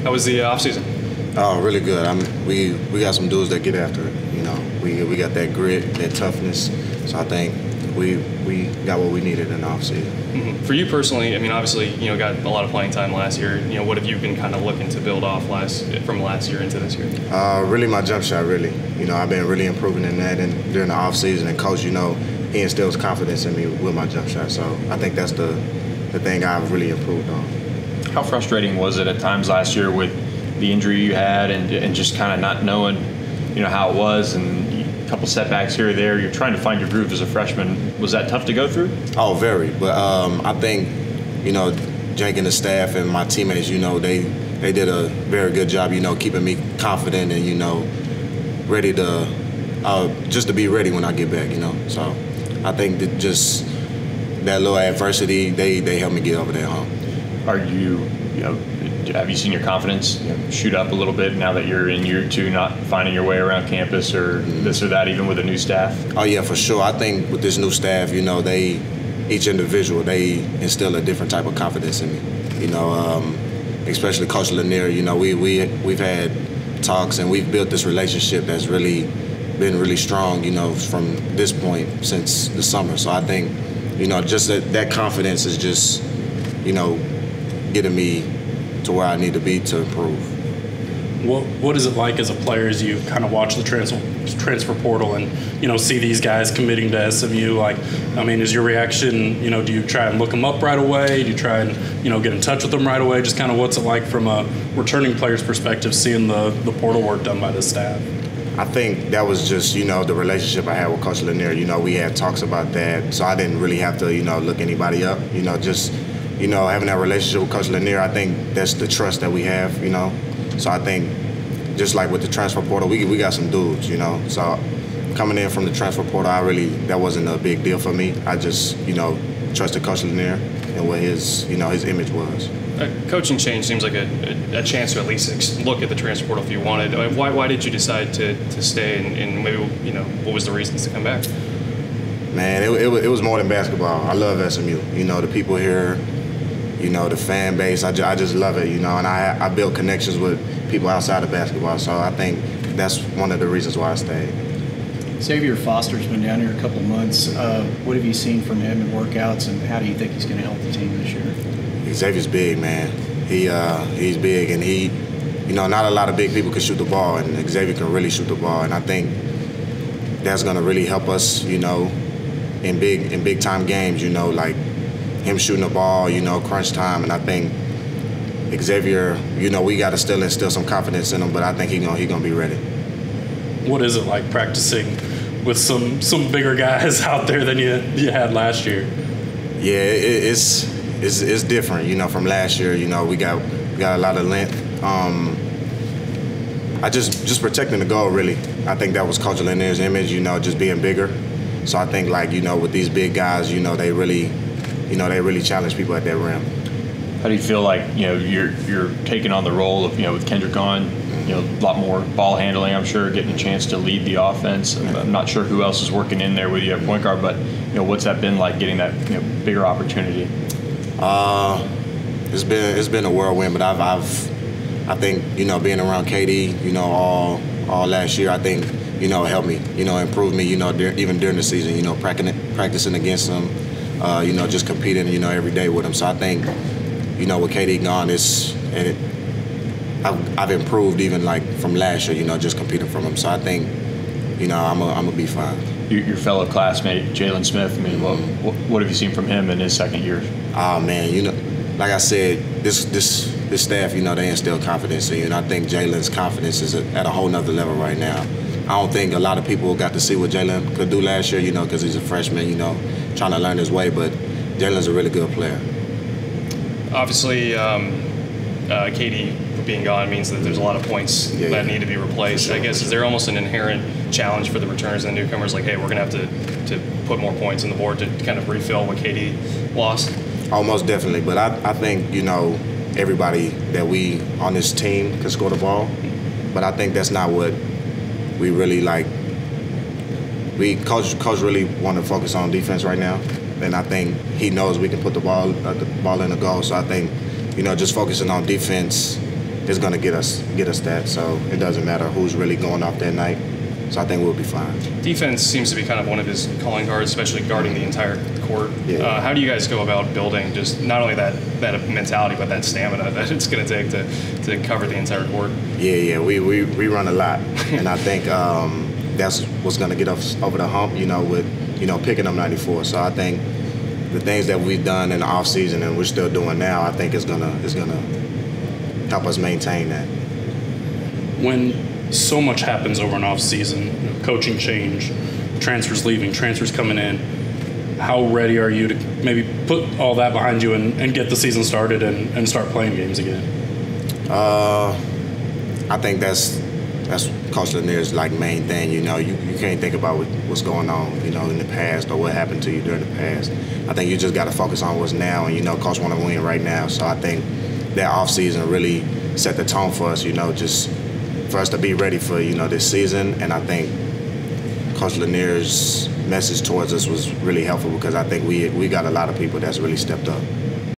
How was the off season? Oh, really good. We got some dudes that get after it. You know, we got that grit, that toughness. So I think we got what we needed in the offseason. Mm-hmm. For you personally, I mean, obviously, you know, got a lot of playing time last year. You know, what have you been kind of looking to build off from last year into this year? Really, my jump shot. Really, you know, I've been really improving in that, and during the offseason, and coach, you know, he instills confidence in me with my jump shot. So I think that's the thing I've really improved on. How frustrating was it at times last year with the injury you had and just kind of not knowing, you know, how it was, and a couple setbacks here or there? You're trying to find your groove as a freshman. Was that tough to go through? Oh, very. But I think, you know, Jake and the staff and my teammates, you know, they did a very good job, you know, keeping me confident and, you know, ready to just to be ready when I get back, you know. So I think that just that little adversity, they helped me get over that hump. Are you know, have you seen your confidence shoot up a little bit now that you're in year two, not finding your way around campus or this or that, even with a new staff? Oh, yeah, for sure. I think with this new staff, you know, each individual, they instill a different type of confidence in me. You know, especially Coach Lanier, you know, we've had talks and we've built this relationship that's really been really strong, you know, from this point since the summer. So I think, you know, just that confidence is just, you know, getting me to where I need to be to improve. What is it like as a player as you kind of watch the transfer portal and, you know, see these guys committing to SMU? Like, I mean, is your reaction, you know, do you try and look them up right away? Do you try and, you know, get in touch with them right away? Just kind of what's it like from a returning player's perspective, seeing the portal work done by the staff? I think that was just, you know, the relationship I had with Coach Lanier. You know, we had talks about that, so I didn't really have to, you know, look anybody up. You know, just, you know, having that relationship with Coach Lanier, I think that's the trust that we have, you know. So I think just like with the transfer portal, we got some dudes, you know. So coming in from the transfer portal, that wasn't a big deal for me. I just, you know, trusted Coach Lanier and what his, you know, his image was. Coaching change seems like a chance to at least look at the transfer portal if you wanted. I mean, why did you decide to stay, and maybe, you know, what was the reasons to come back? Man, it was more than basketball. I love SMU. You know, the people here, you know, the fan base. I just love it, you know, and I built connections with people outside of basketball. So I think that's one of the reasons why I stayed. Xavier Foster's been down here a couple of months. What have you seen from him in workouts, and how do you think he's going to help the team this year? Xavier's big, man. He's big, and you know, not a lot of big people can shoot the ball, and Xavier can really shoot the ball, and I think that's going to really help us, you know, in big time games, you know, like him shooting the ball, you know, crunch time, and I think Xavier, you know, we got to still instill some confidence in him, but I think he's gonna be ready. What is it like practicing with some bigger guys out there than you had last year? Yeah, it's different, you know, from last year. You know, we got a lot of length. I just protecting the goal, really. I think that was Coach Lanier's image, you know, just being bigger. So I think, like, you know, with these big guys, you know, they really challenge people at that rim. How do you feel like, you know, you're taking on the role of, you know, with Kendrick gone, you know, a lot more ball handling, I'm sure, getting a chance to lead the offense. I'm not sure who else is working in there with you at point guard, but, you know, what's that been like, getting that, you know, bigger opportunity? It's been a whirlwind, but I think, you know, being around KD, you know, all last year, I think, you know, helped me, you know, improve me, you know, even during the season, you know, practicing against him, you know, just competing, you know, every day with him. So I think, you know, with KD gone, I've improved even like from last year, you know, just competing from him. So I think, you know, I'm gonna be fine. Your fellow classmate, Jalen Smith, I mean, what have you seen from him in his second year? Oh, man, you know, like I said, this staff, you know, they instill confidence in you, and I think Jalen's confidence is at a whole nother level right now. I don't think a lot of people got to see what Jalen could do last year, you know, because he's a freshman, you know, trying to learn his way, but Jalen's a really good player. Obviously, KD being gone means that there's a lot of points that need to be replaced. Sure. I guess, is there almost an inherent challenge for the returners and the newcomers, like, hey, we're going to have to put more points on the board to kind of refill what KD lost? Almost definitely, but I think, you know, everybody that we on this team can score the ball, but I think that's not what we really like. Coach really want to focus on defense right now, and I think he knows we can put the ball in the goal. So I think, you know, just focusing on defense is going to get us that. So it doesn't matter who's really going off that night. So I think we'll be fine. Defense seems to be kind of one of his calling cards, especially guarding the entire court. Yeah. How do you guys go about building just not only that mentality, but that stamina that it's going to take to cover the entire court? Yeah, we run a lot, and I think that's what's going to get us over the hump, with picking up 94. So I think the things that we've done in the off season and we're still doing now, I think is gonna help us maintain that. When so much happens over an off season, coaching change, transfers leaving, transfers coming in, how ready are you to maybe put all that behind you and get the season started and start playing games again? I think that's Coach Lanier's main thing. You can't think about what's going on, in the past or what happened to you during the past. I think you just got to focus on what's now, and Coach want to win right now. So I think that off season really set the tone for us, just for us to be ready for this season. And I think Coach Lanier's message towards us was really helpful because I think we got a lot of people that's really stepped up.